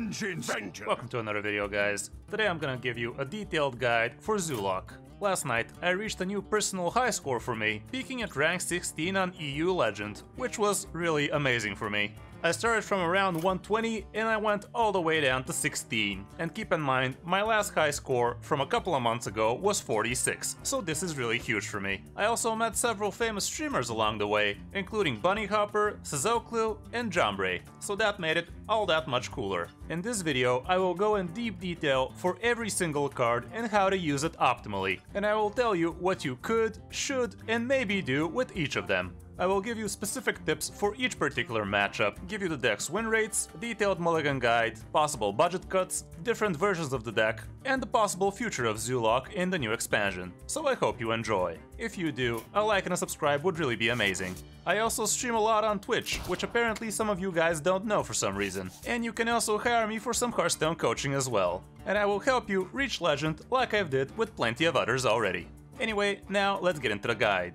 Vengeance! Welcome to another video, guys. Today I'm gonna give you a detailed guide for Zoolock. Last night I reached a new personal high score for me, peaking at rank 16 on EU Legend, which was really amazing for me. I started from around 120 and I went all the way down to 16. And keep in mind, my last high score from a couple of months ago was 46, so this is really huge for me. I also met several famous streamers along the way, including Bunnyhopper, Sizoclu, and Jombre, so that made it all that much cooler. In this video, I will go in deep detail for every single card and how to use it optimally, and I will tell you what you could, should, and maybe do with each of them. I will give you specific tips for each particular matchup, give you the deck's win rates, detailed mulligan guide, possible budget cuts, different versions of the deck, and the possible future of Zoolock in the new expansion. So I hope you enjoy. If you do, a like and a subscribe would really be amazing. I also stream a lot on Twitch, which apparently some of you guys don't know for some reason. And you can also hire me for some Hearthstone coaching as well. And I will help you reach Legend like I've did with plenty of others already. Anyway, now let's get into the guide.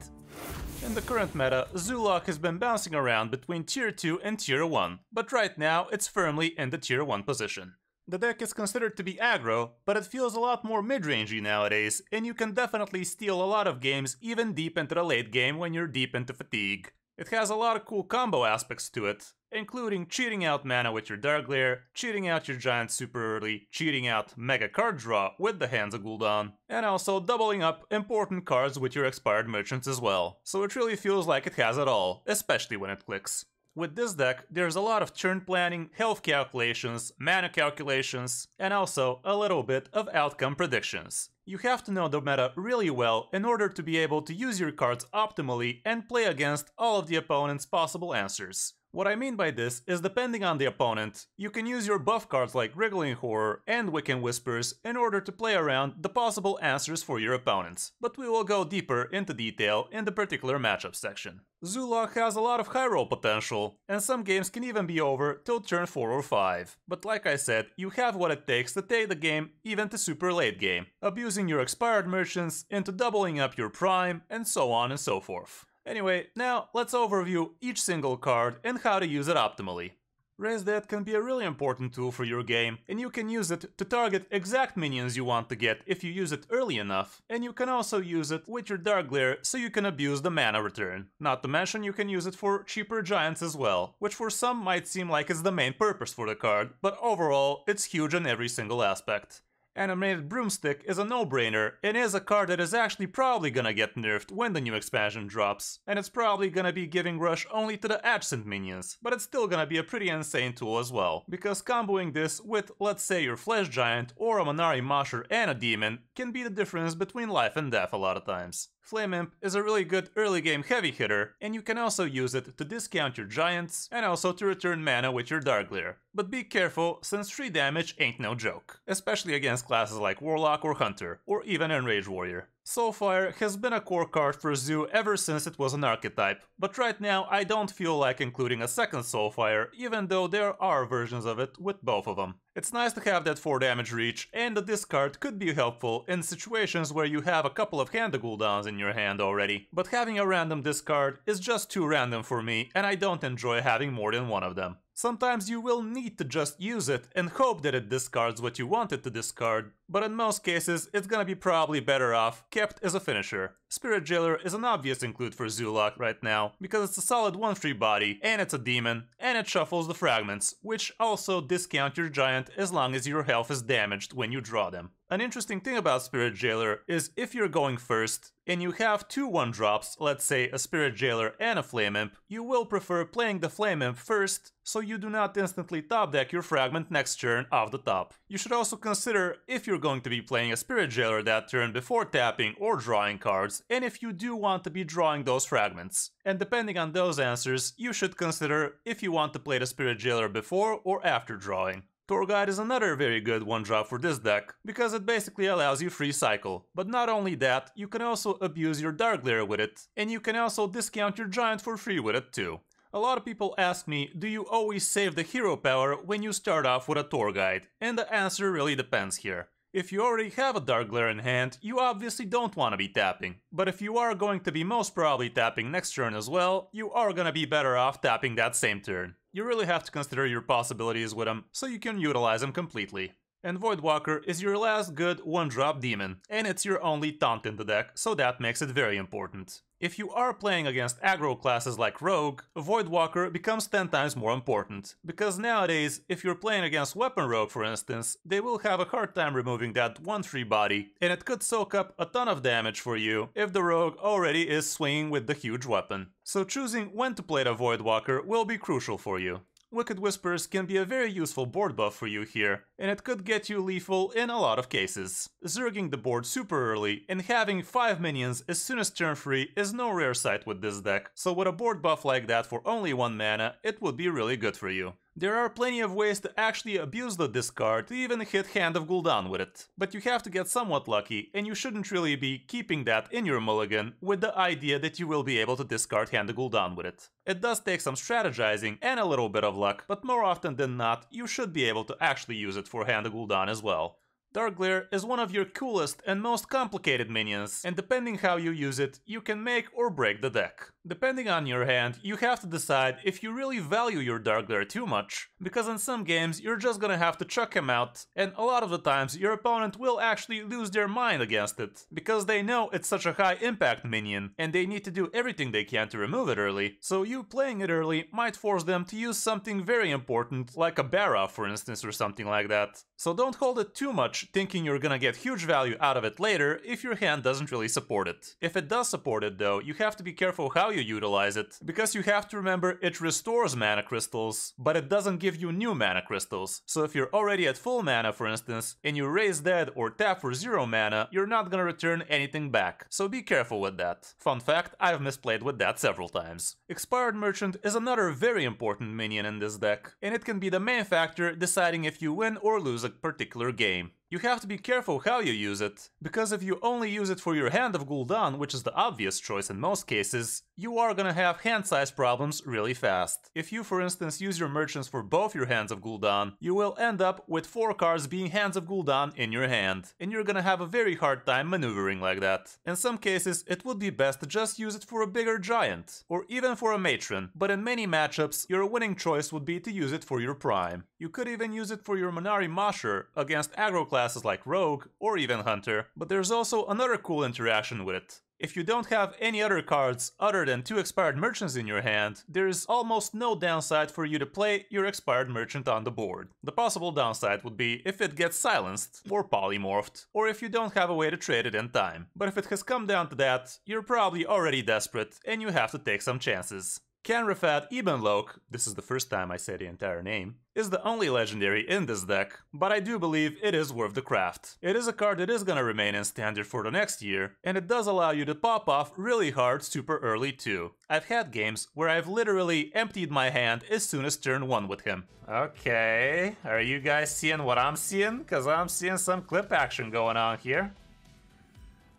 In the current meta, Zoolock has been bouncing around between tier 2 and tier 1, but right now it's firmly in the tier 1 position. The deck is considered to be aggro, but it feels a lot more mid-rangey nowadays, and you can definitely steal a lot of games even deep into the late game when you're deep into fatigue. It has a lot of cool combo aspects to it, including cheating out mana with your Dark Lair, cheating out your Giant super early, cheating out Mega card draw with the Hands of Gul'dan, and also doubling up important cards with your expired merchants as well. So it really feels like it has it all, especially when it clicks. With this deck, there's a lot of turn planning, health calculations, mana calculations, and also a little bit of outcome predictions. You have to know the meta really well in order to be able to use your cards optimally and play against all of the opponent's possible answers. What I mean by this is, depending on the opponent, you can use your buff cards like Wriggling Horror and Wiccan Whispers in order to play around the possible answers for your opponents, but we will go deeper into detail in the particular matchup section. Zoolock has a lot of high roll potential, and some games can even be over till turn 4 or 5. But like I said, you have what it takes to take the game even to super late game, abusing your expired merchants into doubling up your prime, and so on and so forth. Anyway, now let's overview each single card and how to use it optimally. Raise Dead can be a really important tool for your game, and you can use it to target exact minions you want to get if you use it early enough, and you can also use it with your Dark Lair so you can abuse the mana return. Not to mention you can use it for cheaper giants as well, which for some might seem like it's the main purpose for the card, but overall it's huge in every single aspect. Animated Broomstick is a no-brainer and is a card that is actually probably gonna get nerfed when the new expansion drops, and it's probably gonna be giving rush only to the adjacent minions, but it's still gonna be a pretty insane tool as well, because comboing this with, let's say, your Flesh Giant or a Manari Mosher and a Demon can be the difference between life and death a lot of times. Flame Imp is a really good early game heavy hitter, and you can also use it to discount your giants and also to return mana with your Dark Lair. But be careful, since 3 damage ain't no joke, especially against classes like Warlock or Hunter, or even Enraged Warrior. Soulfire has been a core card for Zoo ever since it was an archetype, but right now I don't feel like including a second Soulfire, even though there are versions of it with both of them. It's nice to have that 4 damage reach, and the discard could be helpful in situations where you have a couple of Hand of Gul'dans in your hand already, but having a random discard is just too random for me, and I don't enjoy having more than one of them. Sometimes you will need to just use it and hope that it discards what you want it to discard, but in most cases it's gonna be probably better off kept as a finisher. Spirit Jailer is an obvious include for Zoolock right now, because it's a solid 1/3 body, and it's a demon, and it shuffles the fragments, which also discount your giant as long as your health is damaged when you draw them. An interesting thing about Spirit Jailer is if you're going first, and you have 2 1-drops, let's say a Spirit Jailer and a Flame Imp, you will prefer playing the Flame Imp first, so you do not instantly top deck your fragment next turn off the top. You should also consider if you're going to be playing a Spirit Jailer that turn before tapping or drawing cards, and if you do want to be drawing those fragments. And depending on those answers, you should consider if you want to play the Spirit Jailer before or after drawing. Tour Guide is another very good 1-drop for this deck, because it basically allows you free cycle. But not only that, you can also abuse your Dark Lair with it, and you can also discount your giant for free with it too. A lot of people ask me, do you always save the hero power when you start off with a Tour Guide? And the answer really depends here. If you already have a Dark Lair in hand, you obviously don't want to be tapping. But if you are going to be most probably tapping next turn as well, you are gonna be better off tapping that same turn. You really have to consider your possibilities with him so you can utilize him completely. And Voidwalker is your last good one-drop demon, and it's your only taunt in the deck, so that makes it very important. If you are playing against aggro classes like Rogue, Voidwalker becomes 10 times more important, because nowadays, if you're playing against Weapon Rogue for instance, they will have a hard time removing that 1-3 body, and it could soak up a ton of damage for you if the Rogue already is swinging with the huge weapon. So choosing when to play the Voidwalker will be crucial for you. Wicked Whispers can be a very useful board buff for you here, and it could get you lethal in a lot of cases. Zerging the board super early and having 5 minions as soon as turn 3 is no rare sight with this deck, so with a board buff like that for only 1 mana, it would be really good for you. There are plenty of ways to actually abuse the discard to even hit Hand of Gul'dan with it, but you have to get somewhat lucky, and you shouldn't really be keeping that in your mulligan with the idea that you will be able to discard Hand of Gul'dan with it. It does take some strategizing and a little bit of luck, but more often than not, you should be able to actually use it for Hand of Gul'dan as well. Dark Glare is one of your coolest and most complicated minions, and depending how you use it, you can make or break the deck. Depending on your hand, you have to decide if you really value your Dark Glare too much, because in some games you're just gonna have to chuck him out, and a lot of the times your opponent will actually lose their mind against it, because they know it's such a high impact minion, and they need to do everything they can to remove it early, so you playing it early might force them to use something very important, like a Barra for instance or something like that. So don't hold it too much thinking you're gonna get huge value out of it later if your hand doesn't really support it. If it does support it though, you have to be careful how you utilize it, because you have to remember it restores mana crystals, but it doesn't give you new mana crystals. So if you're already at full mana for instance, and you raise dead or tap for 0 mana, you're not gonna return anything back. So be careful with that. Fun fact, I've misplayed with that several times. Expired Merchant is another very important minion in this deck, and it can be the main factor deciding if you win or lose a particular game. You have to be careful how you use it, because if you only use it for your Hand of Gul'dan, which is the obvious choice in most cases, you are gonna have hand size problems really fast. If you for instance use your merchants for both your Hands of Gul'dan, you will end up with 4 cards being Hands of Gul'dan in your hand, and you're gonna have a very hard time maneuvering like that. In some cases it would be best to just use it for a bigger giant, or even for a matron, but in many matchups your winning choice would be to use it for your prime. You could even use it for your Manari Mosher against aggro classes like Rogue or even Hunter, but there's also another cool interaction with it. If you don't have any other cards other than 2 Expired Merchants in your hand, there's almost no downside for you to play your Expired Merchant on the board. The possible downside would be if it gets silenced or polymorphed, or if you don't have a way to trade it in time. But if it has come down to that, you're probably already desperate and you have to take some chances. Canrefat Ebenloke, this is the first time I say the entire name, is the only legendary in this deck, but I do believe it is worth the craft. It is a card that is gonna remain in standard for the next year, and it does allow you to pop off really hard super early too. I've had games where I've literally emptied my hand as soon as turn 1 with him. Okay, are you guys seeing what I'm seeing? Cause I'm seeing some clip action going on here.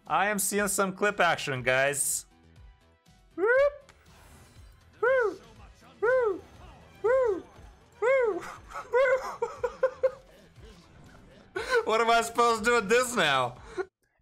I am seeing some clip action, guys. Whoop! Woo! Woo! Woo! Woo! What am I supposed to do with this now?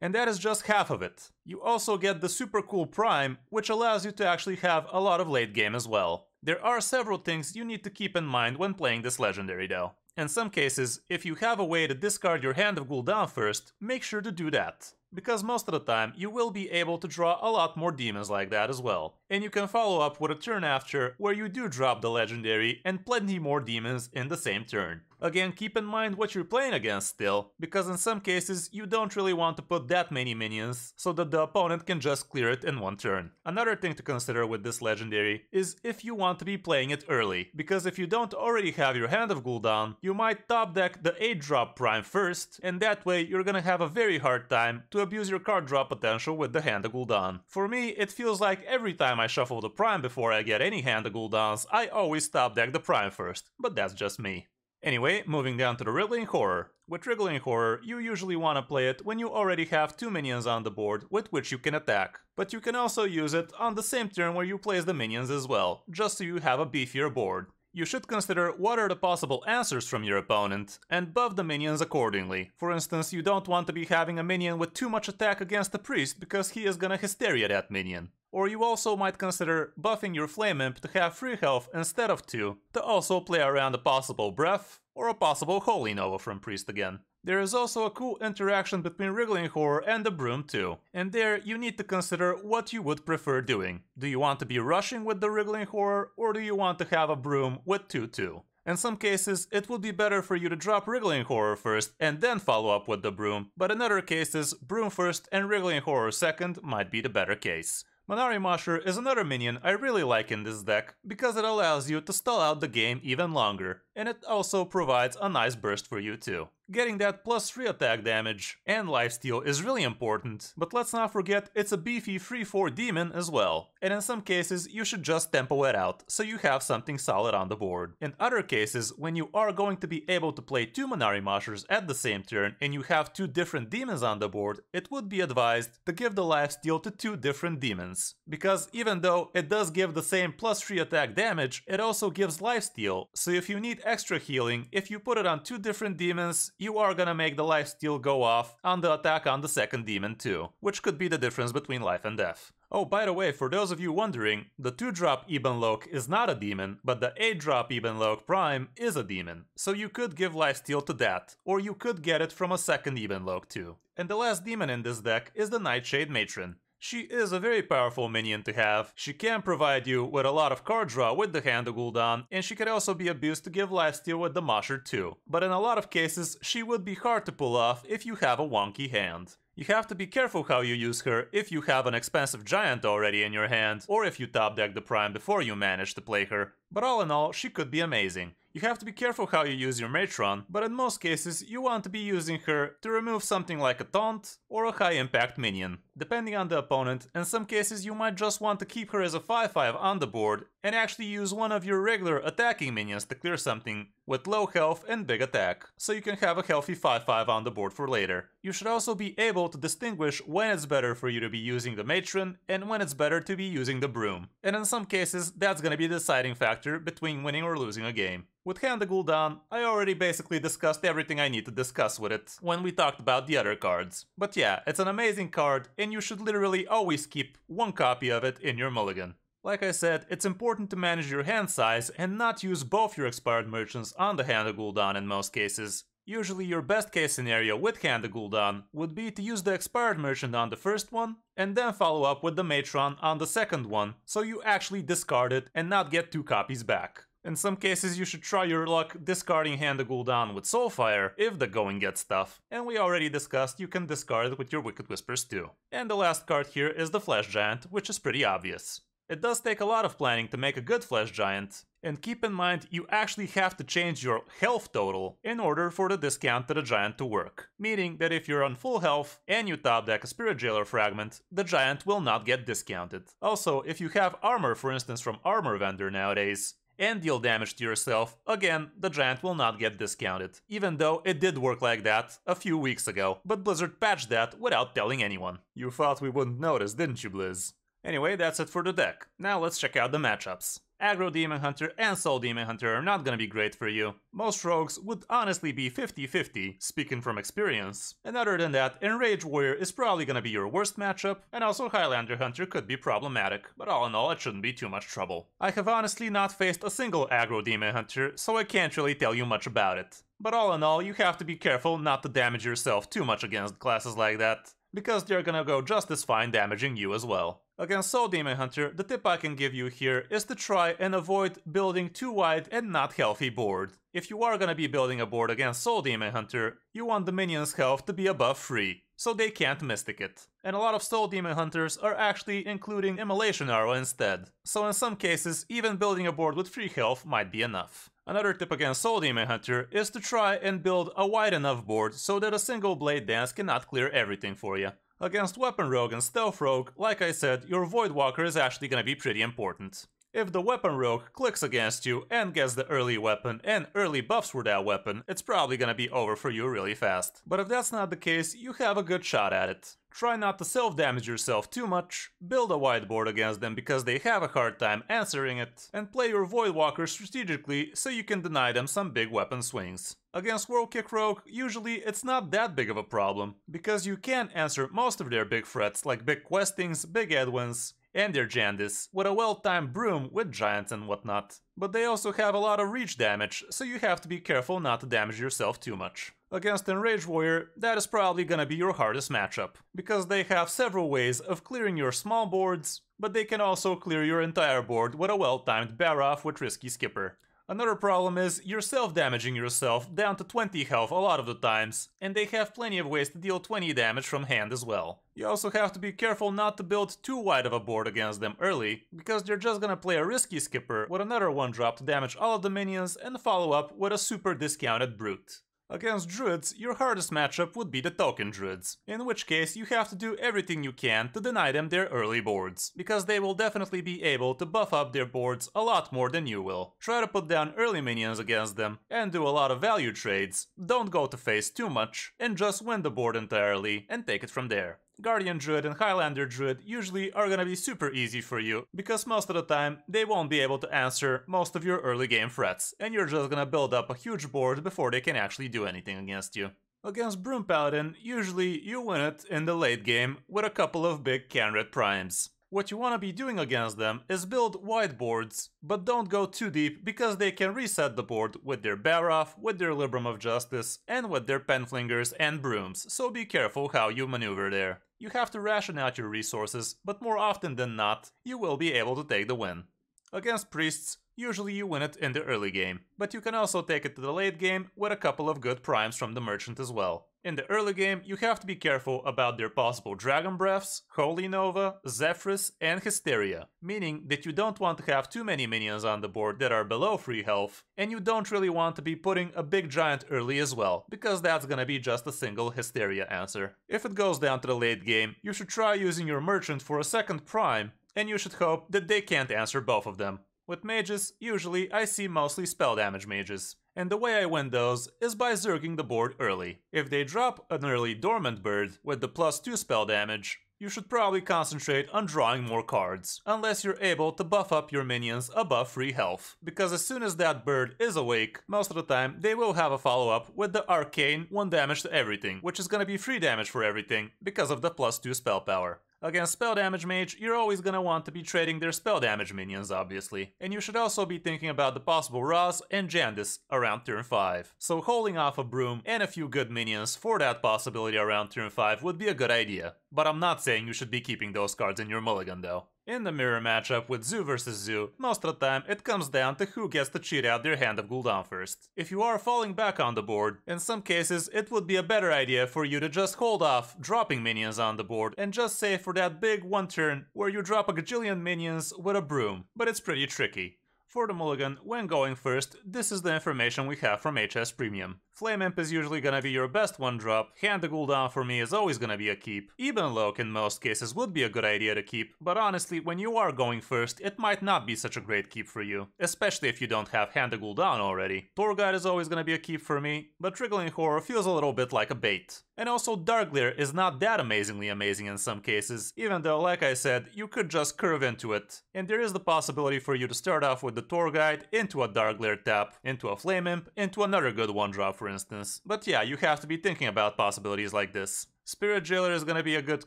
And that is just half of it. You also get the super cool Prime, which allows you to actually have a lot of late game as well. There are several things you need to keep in mind when playing this legendary though. In some cases, if you have a way to discard your Hand of Gul'dan first, make sure to do that. Because most of the time, you will be able to draw a lot more demons like that as well. And you can follow up with a turn after, where you do drop the legendary and plenty more demons in the same turn. Again, keep in mind what you're playing against still, because in some cases you don't really want to put that many minions, so that the opponent can just clear it in one turn. Another thing to consider with this legendary is if you want to be playing it early, because if you don't already have your Hand of Gul'dan, you might top deck the 8-drop Prime first, and that way you're gonna have a very hard time to abuse your card draw potential with the Hand of Gul'dan. For me, it feels like every time I shuffle the Prime before I get any Hand of Gul'dans, I always top deck the Prime first, but that's just me. Anyway, moving down to the Wriggling Horror. With Wriggling Horror, you usually want to play it when you already have 2 minions on the board with which you can attack. But you can also use it on the same turn where you place the minions as well, just so you have a beefier board. You should consider what are the possible answers from your opponent, and buff the minions accordingly. For instance, you don't want to be having a minion with too much attack against the priest because he is gonna hysteria that minion. Or you also might consider buffing your Flame Imp to have 3 health instead of 2, to also play around a possible Breath or a possible Holy Nova from Priest again. There is also a cool interaction between Wriggling Horror and the Broom too, and there you need to consider what you would prefer doing. Do you want to be rushing with the Wriggling Horror, or do you want to have a Broom with 2/2? In some cases, it would be better for you to drop Wriggling Horror first and then follow up with the Broom, but in other cases, Broom first and Wriggling Horror second might be the better case. Manari Masher is another minion I really like in this deck, because it allows you to stall out the game even longer, and it also provides a nice burst for you too. Getting that +3 attack damage and lifesteal is really important, but let's not forget it's a beefy 3/4 demon as well, and in some cases you should just tempo it out, so you have something solid on the board. In other cases, when you are going to be able to play 2 Manari Mashers at the same turn and you have 2 different demons on the board, it would be advised to give the lifesteal to 2 different demons. Because even though it does give the same +3 attack damage, it also gives lifesteal, so if you need extra healing, if you put it on 2 different demons, you are gonna make the lifesteal go off on the attack on the second demon too, which could be the difference between life and death. Oh, by the way, for those of you wondering, the 2-drop Ebenloke is not a demon, but the 8-drop Ebenloke Prime is a demon. So you could give lifesteal to that, or you could get it from a second Ebenloke too. And the last demon in this deck is the Nightshade Matron. She is a very powerful minion to have. She can provide you with a lot of card draw with the Hand of Gul'dan, and she can also be abused to give lifesteal with the Masher too. But in a lot of cases, she would be hard to pull off if you have a wonky hand. You have to be careful how you use her if you have an expensive giant already in your hand, or if you top deck the Prime before you manage to play her. But all in all, she could be amazing. You have to be careful how you use your Matron, but in most cases you want to be using her to remove something like a taunt or a high impact minion. Depending on the opponent, in some cases you might just want to keep her as a 5/5 on the board and actually use one of your regular attacking minions to clear something with low health and big attack, so you can have a healthy 5/5 on the board for later. You should also be able to distinguish when it's better for you to be using the Matron and when it's better to be using the Broom, and in some cases that's gonna be the deciding factor between winning or losing a game. With Hand of Gul'dan, I already basically discussed everything I need to discuss with it when we talked about the other cards. But yeah, it's an amazing card and you should literally always keep 1 copy of it in your mulligan. Like I said, it's important to manage your hand size and not use both your expired merchants on the Hand of Gul'dan in most cases. Usually your best case scenario with Hand of Gul'dan would be to use the expired merchant on the first one and then follow up with the Matron on the second one, so you actually discard it and not get 2 copies back. In some cases you should try your luck discarding Hand of Gul'dan with Soulfire if the going gets tough, and we already discussed you can discard it with your Wicked Whispers too. And the last card here is the Flesh Giant, which is pretty obvious. It does take a lot of planning to make a good Flesh Giant, and keep in mind you actually have to change your health total in order for the discount to the Giant to work. Meaning that if you're on full health and you top deck a Spirit Jailer fragment, the Giant will not get discounted. Also, if you have armor, for instance from Armor Vendor nowadays, and deal damage to yourself, again, the Giant will not get discounted, even though it did work like that a few weeks ago, but Blizzard patched that without telling anyone. You thought we wouldn't notice, didn't you, Blizz? Anyway, that's it for the deck. Now let's check out the matchups. Aggro Demon Hunter and Soul Demon Hunter are not gonna be great for you. Most rogues would honestly be 50-50, speaking from experience. And other than that, Enraged Warrior is probably gonna be your worst matchup, and also Highlander Hunter could be problematic, but all in all it shouldn't be too much trouble. I have honestly not faced a single Aggro Demon Hunter, so I can't really tell you much about it. But all in all, you have to be careful not to damage yourself too much against classes like that, because they're gonna go just as fine damaging you as well. Against Soul Demon Hunter, the tip I can give you here is to try and avoid building too wide and not healthy board. If you are gonna be building a board against Soul Demon Hunter, you want the minions' health to be above 3, so they can't Mystic it. And a lot of Soul Demon Hunters are actually including Immolation Arrow instead, so in some cases even building a board with 3 health might be enough. Another tip against Soul Demon Hunter is to try and build a wide enough board so that a single Blade Dance cannot clear everything for you. Against Weapon Rogue and Stealth Rogue, like I said, your Voidwalker is actually gonna be pretty important. If the Weapon Rogue clicks against you and gets the early weapon and early buffs for that weapon, it's probably gonna be over for you really fast. But if that's not the case, you have a good shot at it. Try not to self-damage yourself too much, build a wide board against them because they have a hard time answering it, and play your Voidwalker strategically so you can deny them some big weapon swings. Against World Kick Rogue, usually it's not that big of a problem, because you can answer most of their big threats like big questings, big Edwins, and their Jandis, with a well-timed Broom with Giants and whatnot. But they also have a lot of reach damage, so you have to be careful not to damage yourself too much. Against Enraged Warrior, that is probably gonna be your hardest matchup, because they have several ways of clearing your small boards, but they can also clear your entire board with a well-timed Barrow with Risky Skipper. Another problem is you're self-damaging yourself down to 20 health a lot of the times, and they have plenty of ways to deal 20 damage from hand as well. You also have to be careful not to build too wide of a board against them early, because they're just gonna play a Risky Skipper with another 1-drop to damage all of the minions and follow up with a super discounted Brute. Against Druids, your hardest matchup would be the Token Druids, in which case you have to do everything you can to deny them their early boards, because they will definitely be able to buff up their boards a lot more than you will. Try to put down early minions against them, and do a lot of value trades, don't go to face too much, and just win the board entirely and take it from there. Guardian Druid and Highlander Druid usually are gonna be super easy for you, because most of the time they won't be able to answer most of your early game threats, and you're just gonna build up a huge board before they can actually do anything against you. Against Broom Paladin, usually you win it in the late game with a couple of big Canred Primes. What you want to be doing against them is build wide boards, but don't go too deep because they can reset the board with their Barrow, with their Libram of Justice, and with their Penflingers and Brooms, so be careful how you maneuver there. You have to ration out your resources, but more often than not, you will be able to take the win. Against Priests, usually you win it in the early game, but you can also take it to the late game with a couple of good primes from the Merchant as well. In the early game, you have to be careful about their possible Dragon Breaths, Holy Nova, Zephrys, and Hysteria, meaning that you don't want to have too many minions on the board that are below 3 health, and you don't really want to be putting a big giant early as well, because that's gonna be just a single Hysteria answer. If it goes down to the late game, you should try using your Merchant for a second prime, and you should hope that they can't answer both of them. With mages, usually I see mostly spell damage mages. And the way I win those is by zerging the board early. If they drop an early Dormant Bird with the +2 spell damage, you should probably concentrate on drawing more cards, unless you're able to buff up your minions above 3 health, because as soon as that bird is awake, most of the time they will have a follow-up with the Arcane 1 damage to everything, which is gonna be 3 damage for everything, because of the +2 spell power. Against Spell Damage Mage, you're always gonna want to be trading their spell damage minions, obviously. And you should also be thinking about the possible Raz and Jandis around turn 5. So holding off a Broom and a few good minions for that possibility around turn 5 would be a good idea. But I'm not saying you should be keeping those cards in your mulligan though. In the mirror matchup with Zoo vs Zoo, most of the time it comes down to who gets to cheat out their Hand of Gul'dan first. If you are falling back on the board, in some cases it would be a better idea for you to just hold off dropping minions on the board and just save for that big one turn where you drop a gajillion minions with a Broom, but it's pretty tricky. For the mulligan, when going first, this is the information we have from HS Premium. Flame Imp is usually gonna be your best 1-drop, Hand of Gul'dan for me is always gonna be a keep. Even Loke in most cases would be a good idea to keep, but honestly, when you are going first, it might not be such a great keep for you, especially if you don't have Hand of Gul'dan already. Tour Guide is always gonna be a keep for me, but Wriggling Horror feels a little bit like a bait. And also Darkglare is not that amazingly amazing in some cases, even though, like I said, you could just curve into it. And there is the possibility for you to start off with the Tour Guide, into a Darkglare tap, into a Flame Imp, into another good 1-drop for instance. But yeah, you have to be thinking about possibilities like this. Spirit Jailer is gonna be a good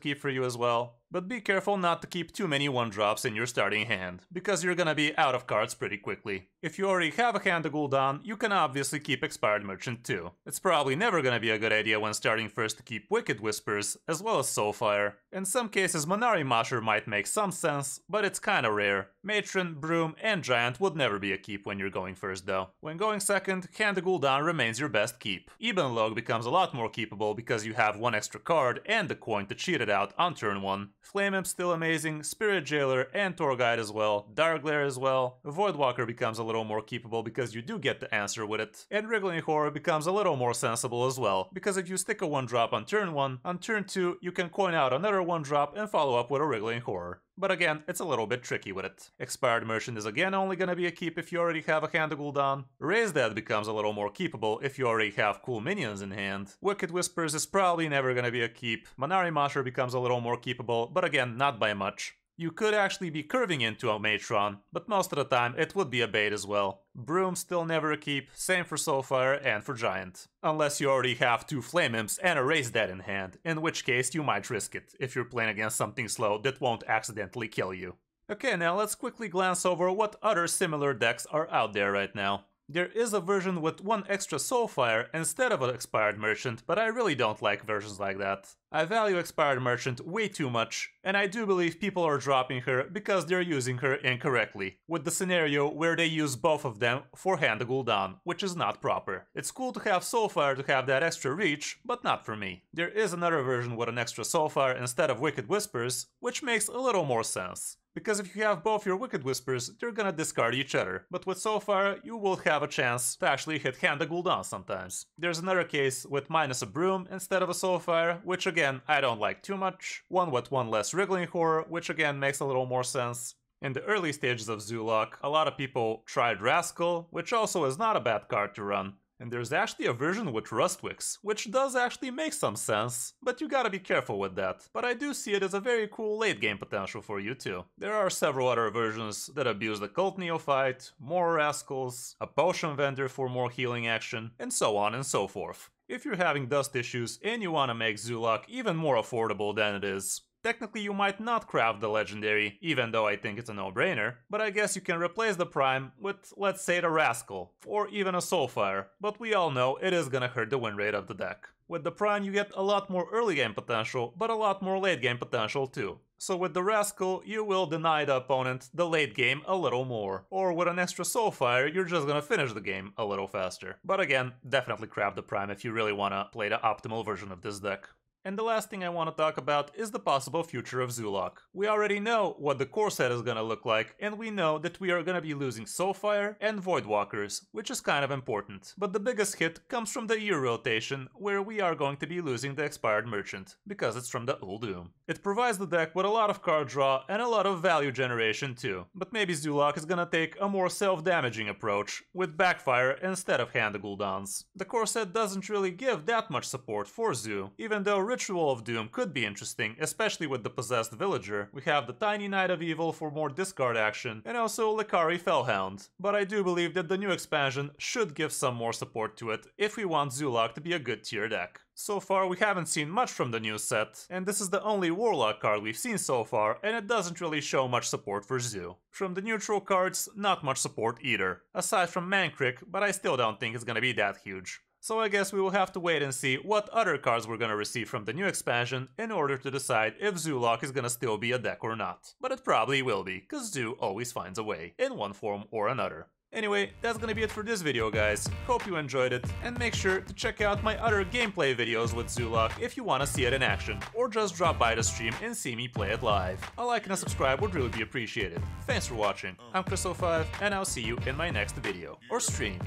keep for you as well, but be careful not to keep too many 1-drops in your starting hand, because you're gonna be out of cards pretty quickly. If you already have a Hand of Gul'dan, you can obviously keep Expired Merchant too. It's probably never gonna be a good idea when starting first to keep Wicked Whispers, as well as Soulfire. In some cases Man'ari Masher might make some sense, but it's kinda rare. Matron, Broom, and Giant would never be a keep when you're going first though. When going second, Hand of Gul'dan remains your best keep. Eben Log becomes a lot more keepable because you have 1 extra card and the coin to cheat it out on turn 1. Flame Imp still amazing, Spirit Jailer and Tour Guide as well, Darkglare as well. Voidwalker becomes a little more keepable because you do get the answer with it. And Wriggling Horror becomes a little more sensible as well, because if you stick a 1-drop on turn 1, on turn 2 you can coin out another 1-drop and follow up with a Wriggling Horror. But again, it's a little bit tricky with it. Expired Merchant is again only gonna be a keep if you already have a Hand of Gul'dan. Raise Dead becomes a little more keepable if you already have cool minions in hand. Wicked Whispers is probably never gonna be a keep. Man'ari Masher becomes a little more keepable, but again, not by much. You could actually be curving into a Matron, but most of the time it would be a bait as well. Broom still never a keep, same for Soulfire and for Giant. Unless you already have 2 Flame Imps and a Raise Dead in hand, in which case you might risk it, if you're playing against something slow that won't accidentally kill you. Okay, now let's quickly glance over what other similar decks are out there right now. There is a version with 1 extra Soulfire instead of an Expired Merchant, but I really don't like versions like that. I value Expired Merchant way too much, and I do believe people are dropping her because they're using her incorrectly, with the scenario where they use both of them for Hand the Gul'dan, which is not proper. It's cool to have Soulfire to have that extra reach, but not for me. There is another version with an extra Soulfire instead of Wicked Whispers, which makes a little more sense. Because if you have both your Wicked Whispers, they're gonna discard each other. But with Soulfire, you will have a chance to actually hit Hand the Gul'dan sometimes. There's another case with minus a Broom instead of a Soulfire, which again, I don't like too much. One with 1 less Wriggling Horror, which again makes a little more sense. In the early stages of Zoolock, a lot of people tried Rascal, which also is not a bad card to run. And there's actually a version with Rustwix, which does actually make some sense, but you gotta be careful with that. But I do see it as a very cool late game potential for you too. There are several other versions that abuse the Cult Neophyte, more Rascals, a Potion Vendor for more healing action, and so on and so forth. If you're having dust issues and you wanna make Zoolock even more affordable than it is, technically you might not craft the legendary, even though I think it's a no-brainer, but I guess you can replace the Prime with, let's say, the Rascal, or even a Soulfire, but we all know it is gonna hurt the win rate of the deck. With the Prime you get a lot more early game potential, but a lot more late game potential too. So with the Rascal, you will deny the opponent the late game a little more. Or with an extra Soulfire, you're just gonna finish the game a little faster. But again, definitely craft the Prime if you really wanna play the optimal version of this deck. And the last thing I want to talk about is the possible future of Zoolock. We already know what the core set is gonna look like, and we know that we are gonna be losing Soulfire and Voidwalkers, which is kind of important. But the biggest hit comes from the year rotation, where we are going to be losing the Expired Merchant, because it's from the Uldum. It provides the deck with a lot of card draw and a lot of value generation too, but maybe Zoolock is gonna take a more self-damaging approach, with Backfire instead of Hand the Gul'dans. The core set doesn't really give that much support for Zoo, even though Ritual of Doom could be interesting, especially with the Possessed Villager. We have the Tiny Knight of Evil for more discard action, and also Likari Fellhound. But I do believe that the new expansion should give some more support to it if we want Zoolock to be a good tier deck. So far we haven't seen much from the new set, and this is the only Warlock card we've seen so far, and it doesn't really show much support for Zoo. From the neutral cards, not much support either. Aside from Mankrik, but I still don't think it's gonna be that huge. So I guess we will have to wait and see what other cards we're gonna receive from the new expansion in order to decide if Zoolock is gonna still be a deck or not. But it probably will be, cause Zoo always finds a way, in one form or another. Anyway, that's gonna be it for this video, guys. Hope you enjoyed it, and make sure to check out my other gameplay videos with Zoolock if you wanna see it in action, or just drop by the stream and see me play it live. A like and a subscribe would really be appreciated. Thanks for watching, I'm Kris05, and I'll see you in my next video, or stream.